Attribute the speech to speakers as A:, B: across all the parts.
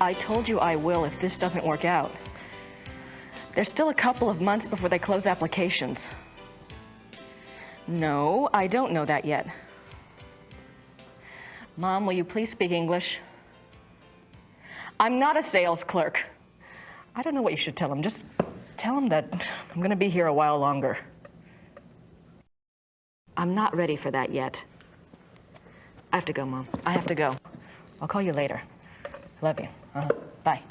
A: I told you I will if this doesn't work out. There's still a couple of months before they close applications. No, I don't know that yet. Mom, will you please speak English? I'm not a sales clerk. I don't know what you should tell him. Just tell him that I'm gonna be here a while longer. I'm not ready for that yet. I have to go, Mom. I have to go. I'll call you later. Love you. Bye.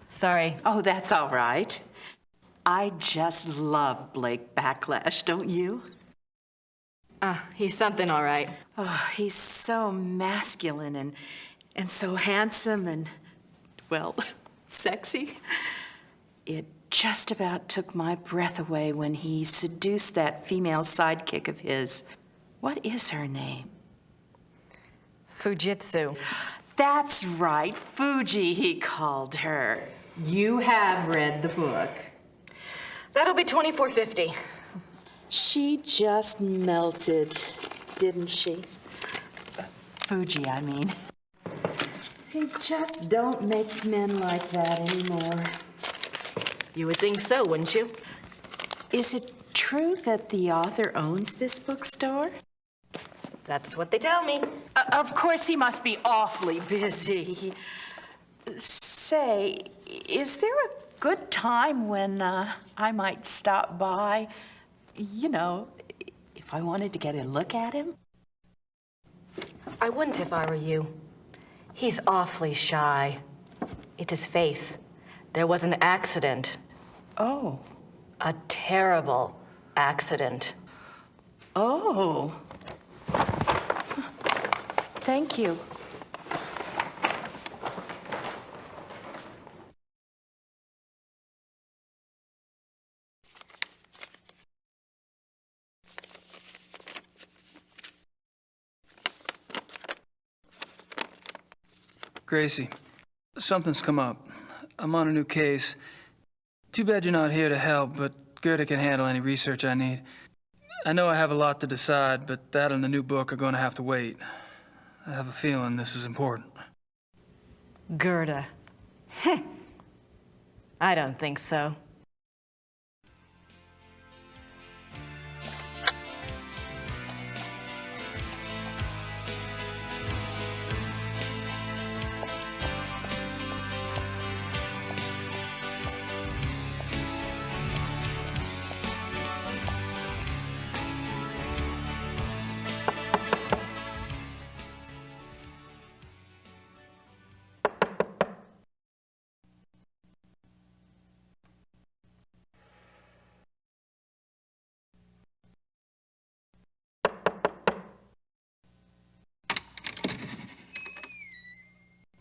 A: Sorry.
B: Oh, that's all right. I just love Blake Backlash, don't you?
A: He's something all right.
B: Oh, he's so masculine and so handsome and, well, sexy. It just about took my breath away when he seduced that female sidekick of his. What is her name?
A: Fujitsu.
B: That's right, Fuji, he called her. You have read the book.
A: That'll be $24.50.
B: She just melted, didn't she? Fuji, I mean. They just don't make men like that anymore.
A: You would think so, wouldn't you?
B: Is it true that the author owns this bookstore?
A: That's what they tell me.
B: Of course, he must be awfully busy. Say, is there a good time when I might stop by? You know, if I wanted to get a look at him?
A: I wouldn't if I were you. He's awfully shy. It's his face. There was an accident.
B: Oh.
A: A terrible accident.
B: Oh. Thank you.
C: Gracie, something's come up. I'm on a new case. Too bad you're not here to help, but Gerda can handle any research I need. I know I have a lot to decide, but that and the new book are going to have to wait. I have a feeling this is important.
A: Gerda. I don't think so.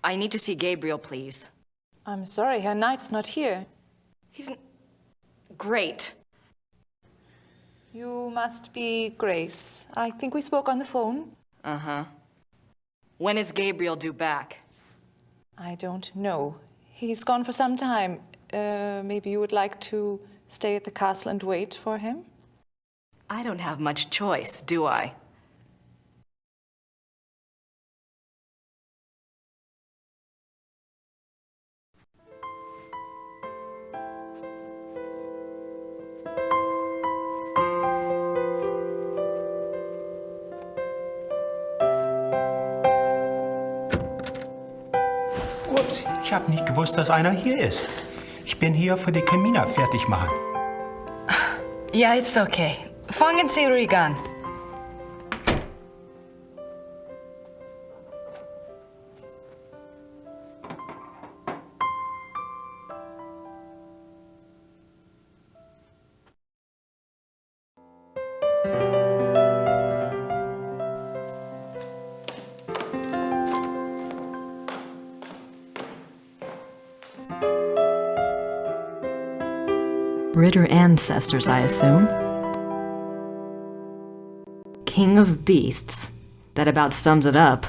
A: I need to see Gabriel, please.
D: I'm sorry, Herr Knight's not here.
A: He's great.
D: You must be Grace. I think we spoke on the phone.
A: Uh-huh. When is Gabriel due back?
D: I don't know. He's gone for some time. Maybe you would like to stay at the castle and wait for him?
A: I don't have much choice, do I?
E: Ups, ich habe nicht gewusst, dass einer hier ist. Ich bin hier für die Kamina fertig machen.
A: Yeah, it's okay. Fangen Sie ruhig an.
F: Ritter ancestors, I assume. King of beasts. That about sums it up.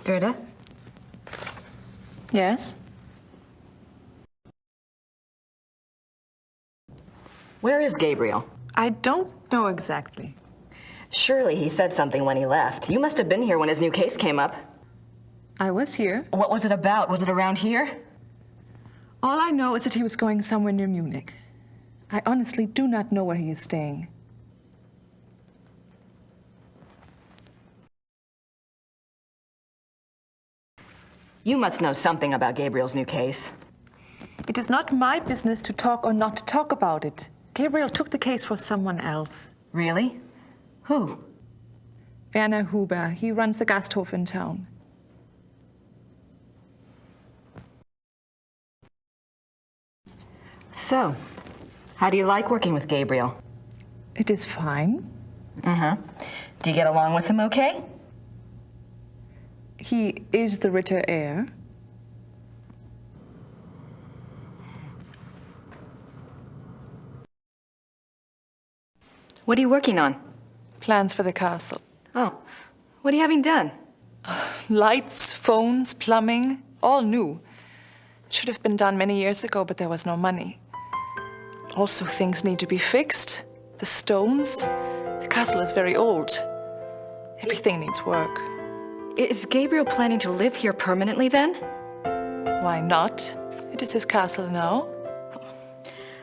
A: Gerda?
D: Yes?
A: Where is Gabriel?
D: I don't know exactly.
A: Surely he said something when he left. You must have been here when his new case came up.
D: I was here.
A: What was it about? Was it around here?
D: All I know is that he was going somewhere near Munich. I honestly do not know where he is staying.
A: You must know something about Gabriel's new case.
D: It is not my business to talk or not to talk about it. Gabriel took the case for someone else.
A: Really? Who?
D: Werner Huber. He runs the Gasthof in town.
A: So, how do you like working with Gabriel?
D: It is fine.
A: Do you get along with him okay?
D: He is the Ritter heir.
A: What are you working on?
D: Plans for the castle.
A: Oh, what are you having done?
D: Lights, phones, plumbing, all new. Should have been done many years ago, but there was no money. Also, things need to be fixed. The stones. The castle is very old. Everything needs work.
A: Is Gabriel planning to live here permanently then?
D: Why not? It is his castle now.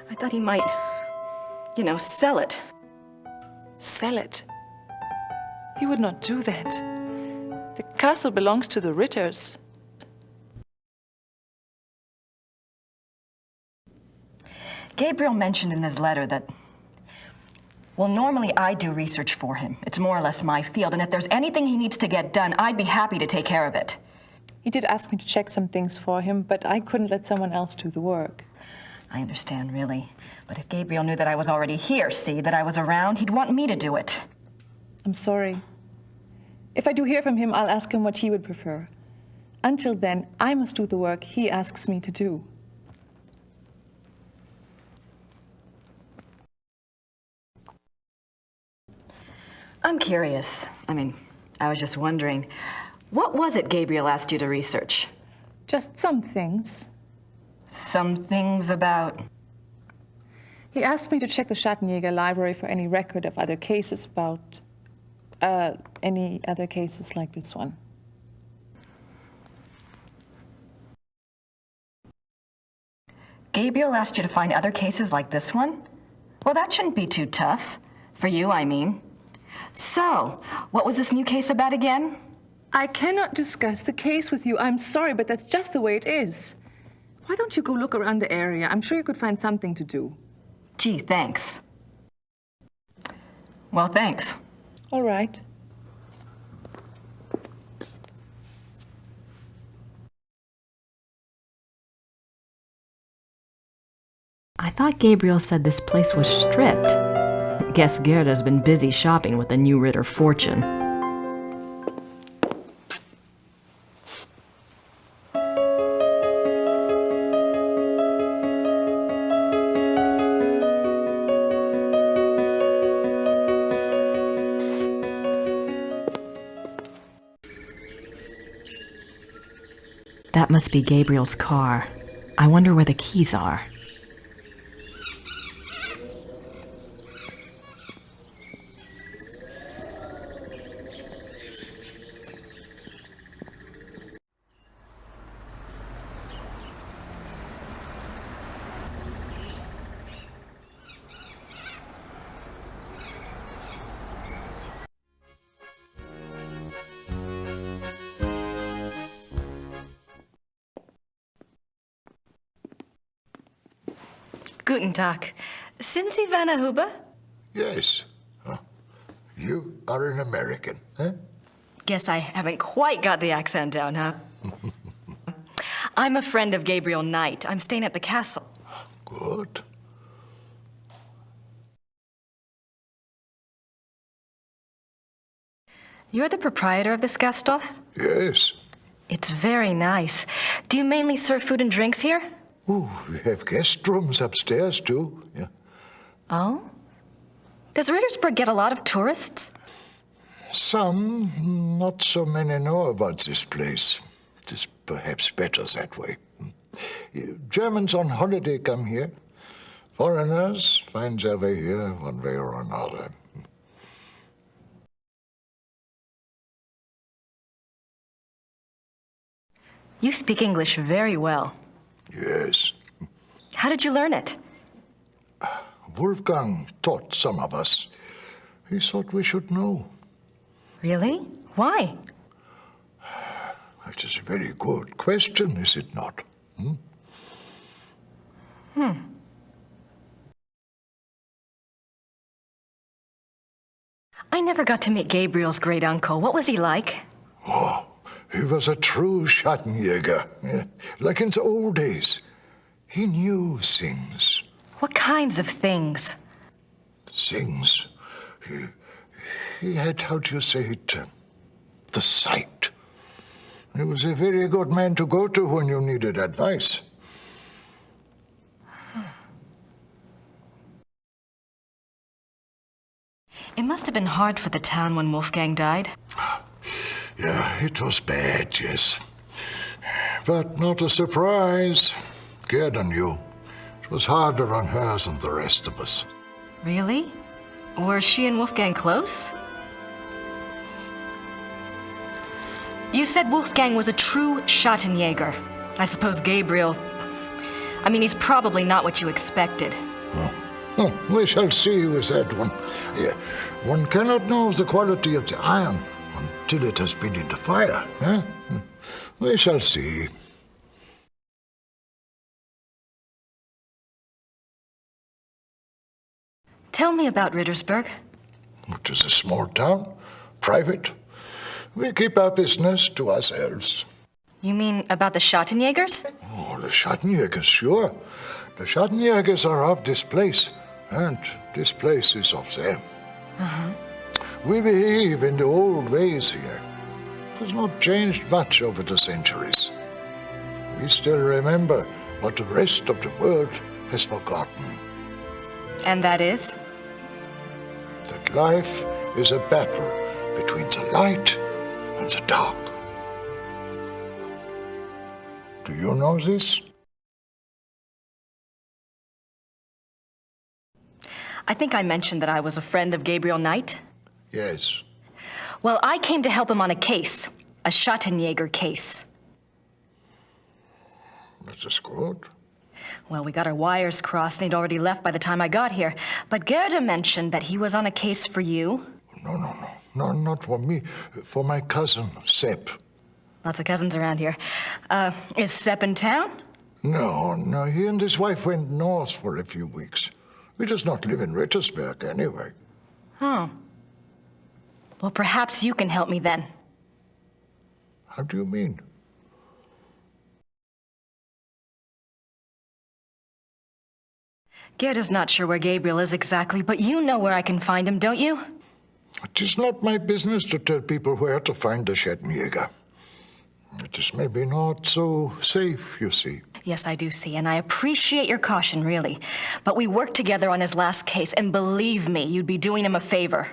A: I thought he might, sell it.
D: Sell it. He would not do that. The castle belongs to the Ritters.
A: Gabriel mentioned in his letter that, well, normally I do research for him. It's more or less my field, and if there's anything he needs to get done, I'd be happy to take care of it.
D: He did ask me to check some things for him, but I couldn't let someone else do the work.
A: I understand, really. But if Gabriel knew that I was already here, that I was around, he'd want me to do it.
D: I'm sorry. If I do hear from him, I'll ask him what he would prefer. Until then, I must do the work he asks me to do.
A: I'm curious. I was just wondering, what was it Gabriel asked you to research?
D: Just some things.
A: Some things about...
D: He asked me to check the Schattenjäger library for any record of other cases about... any other cases like this one.
A: Gabriel asked you to find other cases like this one? Well, that shouldn't be too tough. For you, I mean. So, what was this new case about again?
D: I cannot discuss the case with you. I'm sorry, but that's just the way it is. Why don't you go look around the area? I'm sure you could find something to do.
A: Gee, thanks. Well, thanks.
D: All right.
F: I thought Gabriel said this place was stripped. Guess Gerda's been busy shopping with the new Ritter fortune. That must be Gabriel's car. I wonder where the keys are.
A: Guten Tag. Sind Sie Werner Huber?
G: Yes. Huh. You are an American, huh?
A: Guess I haven't quite got the accent down, huh? I'm a friend of Gabriel Knight. I'm staying at the castle.
G: Good.
A: You're the proprietor of this Gasthof?
G: Yes.
A: It's very nice. Do you mainly serve food and drinks here?
G: Ooh, we have guest rooms upstairs, too. Yeah.
A: Oh? Does Rittersburg get a lot of tourists?
G: Some, not so many know about this place. It is perhaps better that way. Germans on holiday come here. Foreigners find their way here one way or another.
A: You speak English very well.
G: Yes.
A: How did you learn it?
G: Wolfgang taught some of us. He thought we should know.
A: Really? Why?
G: That is a very good question, is it not?
A: I never got to meet Gabriel's great uncle. What was he like?
G: Oh, he was a true Schattenjäger, like in the old days. He knew things.
A: What kinds of things?
G: Things. He had, how do you say it, the sight. He was a very good man to go to when you needed advice.
A: It must have been hard for the town when Wolfgang died.
G: Yeah, it was bad, yes. But not a surprise. Gerda knew. It was harder on her than the rest of us.
A: Really? Were she and Wolfgang close? You said Wolfgang was a true Schattenjäger. I suppose Gabriel... I mean, he's probably not what you expected.
G: Oh, we shall see with that one. Yeah, one cannot know the quality of the iron until it has been in the fire. We shall see.
A: Tell me about Rittersberg.
G: It is a small town, private. We keep our business to ourselves.
A: You mean about the Schattenjägers?
G: Oh, the Schattenjägers, sure. The Schattenjägers are of this place, and this place is of them. We believe in the old ways here. It has not changed much over the centuries. We still remember what the rest of the world has forgotten.
A: And that is?
G: That life is a battle between the light and the dark. Do you know this?
A: I think I mentioned that I was a friend of Gabriel Knight.
G: Yes.
A: Well, I came to help him on a case. A Schattenjäger case.
G: That is good.
A: Well, we got our wires crossed and he'd already left by the time I got here. But Gerda mentioned that he was on a case for you.
G: No, not for me. For my cousin, Sepp.
A: Lots of cousins around here. Is Sepp in town?
G: No, he and his wife went north for a few weeks. He does not live in Rittersberg anyway.
A: Oh. Well, perhaps you can help me then.
G: How do you mean?
A: Gerda's not sure where Gabriel is exactly, but you know where I can find him, don't you?
G: It is not my business to tell people where to find the Schattenjäger. It is maybe not so safe, you see.
A: Yes, I do see, and I appreciate your caution, really. But we worked together on his last case, and believe me, you'd be doing him a favor.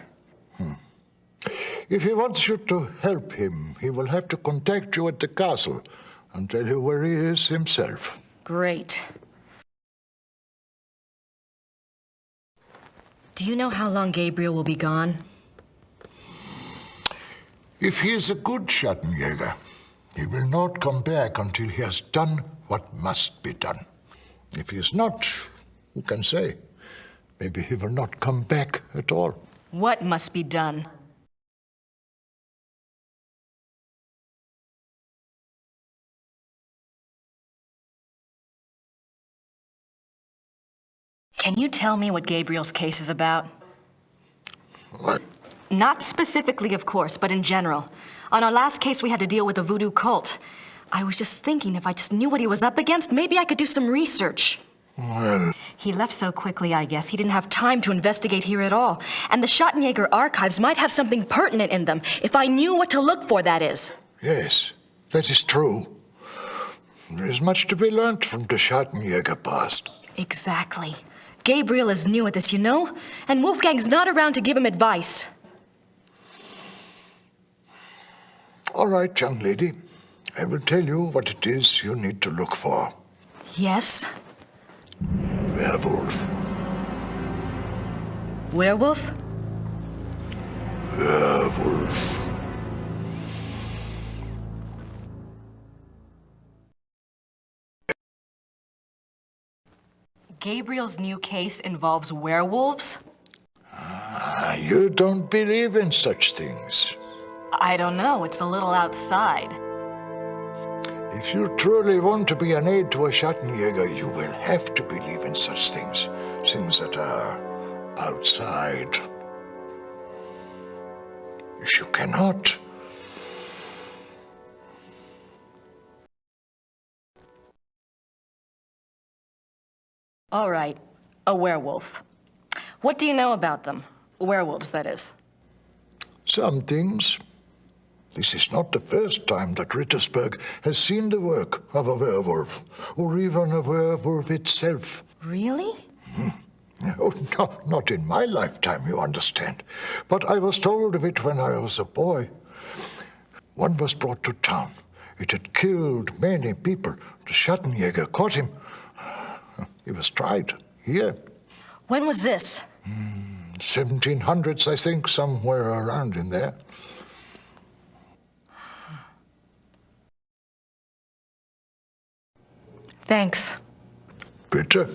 G: If he wants you to help him, he will have to contact you at the castle and tell you where he is himself.
A: Great. Do you know how long Gabriel will be gone?
G: If he is a good Schattenjäger, he will not come back until he has done what must be done. If he is not, who can say? Maybe he will not come back at all.
A: What must be done? Can you tell me what Gabriel's case is about?
G: What?
A: Not specifically, of course, but in general. On our last case, we had to deal with a voodoo cult. I was just thinking if I just knew what he was up against, maybe I could do some research.
G: Well,
A: He left so quickly, I guess. He didn't have time to investigate here at all. And the Schattenjäger archives might have something pertinent in them, if I knew what to look for, that is.
G: yes, that is true. There is much to be learned from the Schattenjäger past.
A: Exactly. Gabriel is new at this, you know? And Wolfgang's not around to give him advice.
G: All right, young lady. I will tell you what it is you need to look for.
A: Yes?
G: werewolf.
A: Werewolf?
G: Werewolf.
A: Gabriel's new case involves werewolves?
G: You don't believe in such things.
A: I don't know. It's a little outside.
G: If you truly want to be an aid to a Schattenjäger, you will have to believe in such things. Things that are outside. If you cannot,
A: All right, a werewolf. What do you know about them? Werewolves, that is.
G: some things. This is not the first time that Rittersberg has seen the work of a werewolf, or even a werewolf itself.
A: Really?
G: Oh, no, not in my lifetime, you understand. But I was told of it when I was a boy. One was brought to town. It had killed many people. The Schattenjäger caught him. He was tried here.
A: When was this?
G: 1700s, I think, somewhere around in there.
A: Thanks.
G: Bitte.